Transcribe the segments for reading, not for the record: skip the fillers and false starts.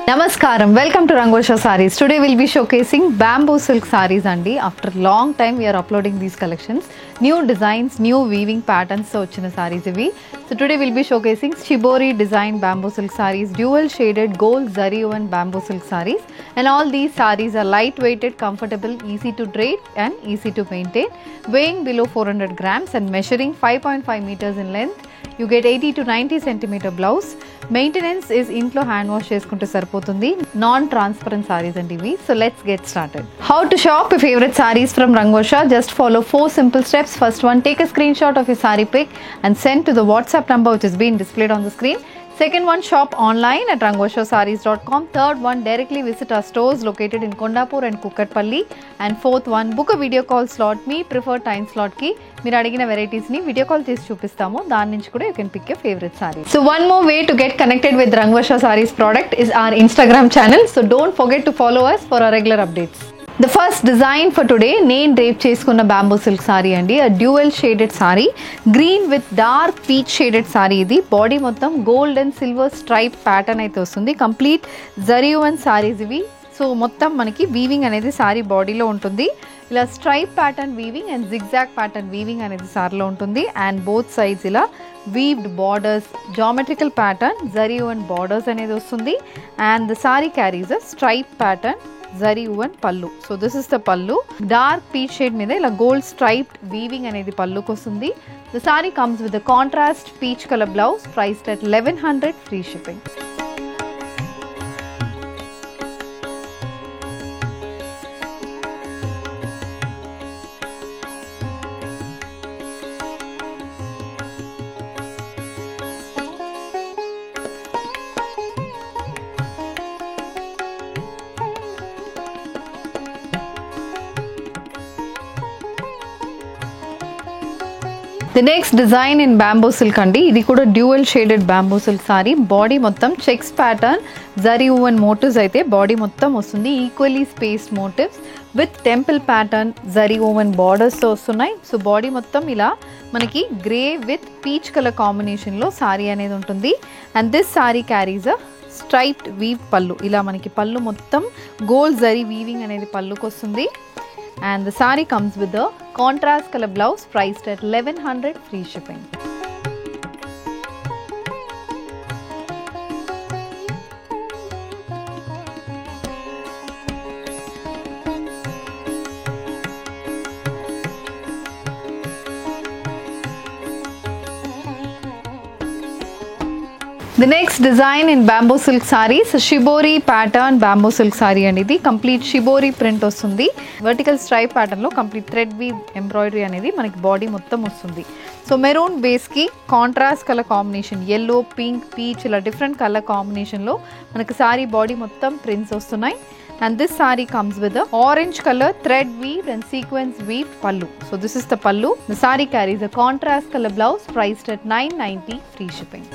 Namaskaram, welcome to Rangosha Sarees. Today we'll be showcasing bamboo silk sarees andi. After long time we are uploading these collections. New designs, new weaving patterns so vachina sarees ivi. So today we'll be showcasing shibori design bamboo silk sarees, dual shaded gold zari woven bamboo silk sarees. And all these sarees are light weighted, comfortable, easy to drape and easy to maintain. Weighing below 400 grams and measuring 5.5 meters in length. You get 80 to 90 centimeter blouse. Maintenance is intlo hand wash cheskunte sarpotundi. Non transparent sarees and ivi. So let's get started. How to shop your favorite sarees from Rangosha? Just follow 4 simple steps. First one, take a screenshot of your saree pic and send to the WhatsApp number which is being displayed on the screen. Second one, shop online at rangoshasarees.com. Third one, directly visit our stores located in Kondapur and Kukatpalli. And fourth one, book a video call slot. Me preferred time slot ki మీరు అడిగిన varieties ని video call చేసి చూపిస్తాము. దాని నుంచి కూడా you can pick your favorite saree. So one more way to get connected with Rangosha Sarees product is our Instagram channel. So don't forget to follow us for our regular updates. The first design for today, నేను drape చేసుకున్న bamboo silk sari అండి. a dual shaded sorry, green with dark peach shaded sorry. ఇది body మొత్తం gold and silver stripe pattern అయితే వస్తుంది. Complete zari one saris ఇవి. So మొత్తం మనకి వీవింగ్ అనేది సారీ బాడీలో ఉంటుంది. ఇలా stripe pattern weaving and zigzag pattern weaving అనేది సారీలో ఉంటుంది. అండ్ బోత్ సైడ్స్ ఇలా weaved borders, geometrical pattern zari one borders అనేది వస్తుంది. And the sorry carries a stripe pattern zari woven పల్లు. సో దిస్ ఇస్ ద పల్లు. డార్క్ పీచ్ షేడ్ మీద ఇలా గోల్డ్ స్ట్రైప్డ్ వీవింగ్ అనేది పల్లుకి వస్తుంది. The sorry comes with the contrast peach colour blouse, priced at 1100, free shipping. The next design in bamboo silk andi. ఇది కూడా dual shaded bamboo silk sari. Body మొత్తం checks pattern zari woven motifs అయితే body మొత్తం వస్తుంది. Equally spaced motifs with temple pattern zari woven borders తో వస్తున్నాయి. So body మొత్తం ఇలా మనకి grey with peach colour combination లో సారీ అనేది ఉంటుంది. And this sari carries a striped weave pallu. ఇలా మనకి పల్లు మొత్తం గోల్డ్ జరీ వీవింగ్ అనేది పల్లుకి వస్తుంది. And the saree comes with a contrast color blouse, priced at 1100, free shipping. The next design in bamboo silk sarees, shibori pattern bamboo silk saree and ఇది complete shibori print వస్తుంది. Vertical stripe pattern లో complete thread weave embroidery అనేది మనకి body మొత్తం వస్తుంది. So maroon base కి contrast colour combination, yellow, pink, peach ఇలా different colour combination లో మనకి సారీ బాడీ మొత్తం ప్రింట్స్ వస్తున్నాయి. And this saree comes with a orange color thread weaved and sequence weaved pallu. So this is the pallu. The saree carries a contrast color blouse, priced at 990, free shipping.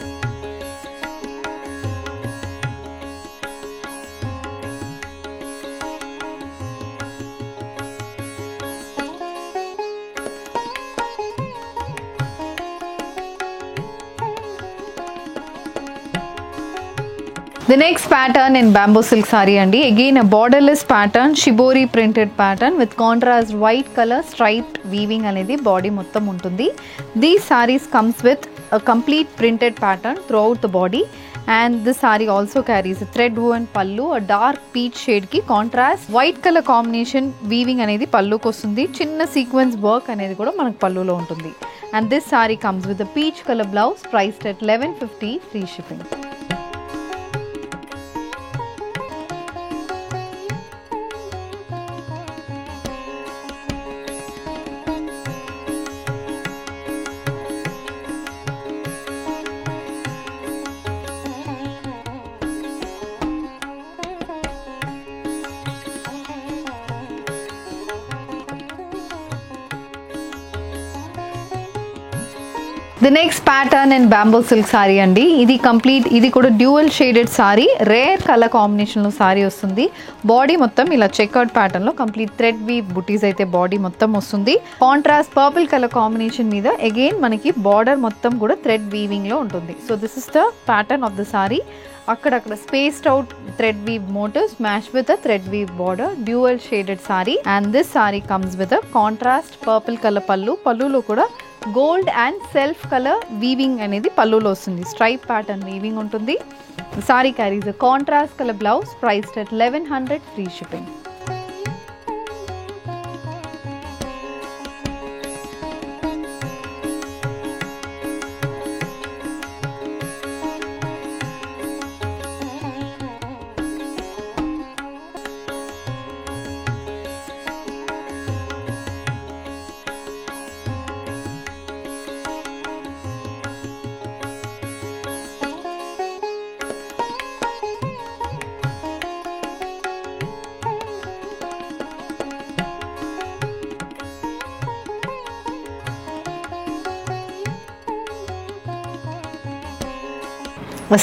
The next pattern in bamboo silk saree andi. Again a borderless pattern, shibori printed pattern with contrast white color striped weaving అనేది body మొత్తం ఉంటుంది. These sarees comes with a complete printed pattern throughout the body. And this saree also carries a thread woven pallu, a dark peach shade ki contrast white color combination weaving అనేది పల్లుకి వస్తుంది. చిన్న sequence work అనేది కూడా మనకు పల్లులో ఉంటుంది. And this saree comes with a peach color blouse, priced at 1150, free shipping. The next pattern in bamboo silk saree andi. ఇది complete, ఇది కూడా dual shaded sorry, rare colour combination లో సారీ వస్తుంది. బాడీ మొత్తం ఇలా చెక్అవుట్ ప్యాటర్న్ లో complete thread weave బుటీస్ అయితే body మొత్తం వస్తుంది. కాంట్రాస్ట్ పర్పుల్ కలర్ కాంబినేషన్ మీద అగైన్ మనకి బార్డర్ మొత్తం కూడా థ్రెడ్ వీవింగ్ లో ఉంటుంది. So this is the pattern of the sorry. అక్కడక్కడ spaced out thread weave motifs matched with a thread weave border, dual shaded saree, and this saree comes with a contrast purple color pallu. Pallulo kuda gold and self color weaving అనేది పల్లులో వస్తుంది. Stripe pattern weaving ఉంటుంది. The saree carries a contrast color blouse priced at 1100 free shipping.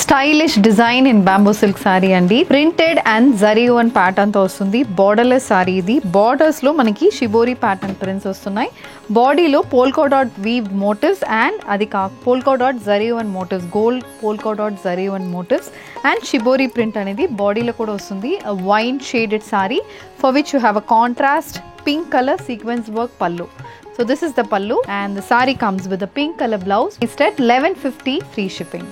Stylish design in bamboo silk sari అండి. Printed and zari woven pattern తో వస్తుంది. Borderless sorry ఇది. Borders లో మనకి షిబోరి ప్యాటర్న్ ప్రింట్స్ వస్తున్నాయి. బాడీలో polka dot weave motifs and అది polka dot zari woven motifs, gold polka dot zari woven motifs and shibori print అనేది బాడీలో కూడా వస్తుంది. Wine shaded sari for which you have a contrast pink color sequence work pallu. So this is the pallu and the saree comes with a pink color blouse. It's at 1150 free shipping.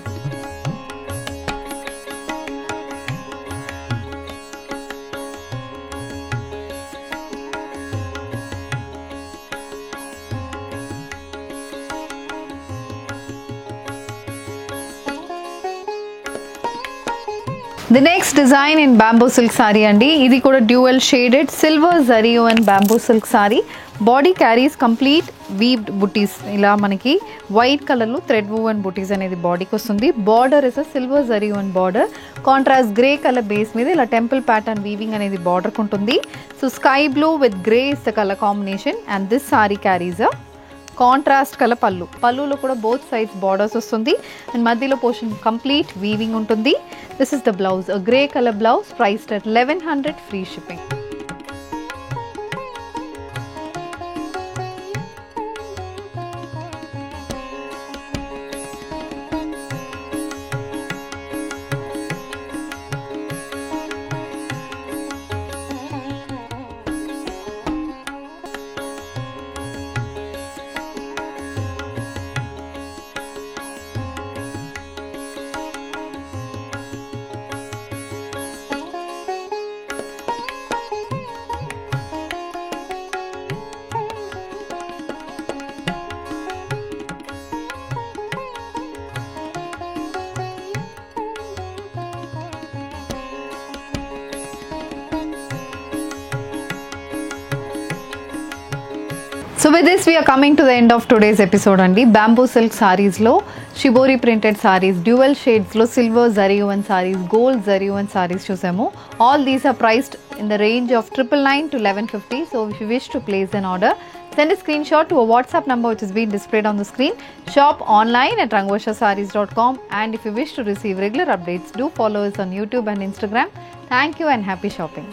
The next design in bamboo silk saree andi. Idi kuda dual shaded silver zari and bamboo silk saree. Body carries complete weaved booties. Ila manaki white color lo thread woven booties anedi body ki vastundi. Border is a silver zari and border. Contrast grey color base meeda ila temple pattern weaving anedi border kuntundi. So sky blue with grey is the color combination and this saree carries a contrast colour పల్లు. పల్లులో కూడా both sides borders వస్తుంది and మధ్యలో portion complete weaving ఉంటుంది. This is the blouse, a grey colour blouse priced at 1100 free shipping. So with this we are coming to the end of today's episode andi. Bamboo silk sarees lo shibori printed sarees, dual shades lo silver zari woven sarees, gold zari woven sarees chusamo. All these are priced in the range of 999 to 1150. So if you wish to place an order, send a screenshot to a WhatsApp number which is being displayed on the screen. Shop online at rangoshasarees.com, and if you wish to receive regular updates, do follow us on YouTube and Instagram. Thank you and happy shopping.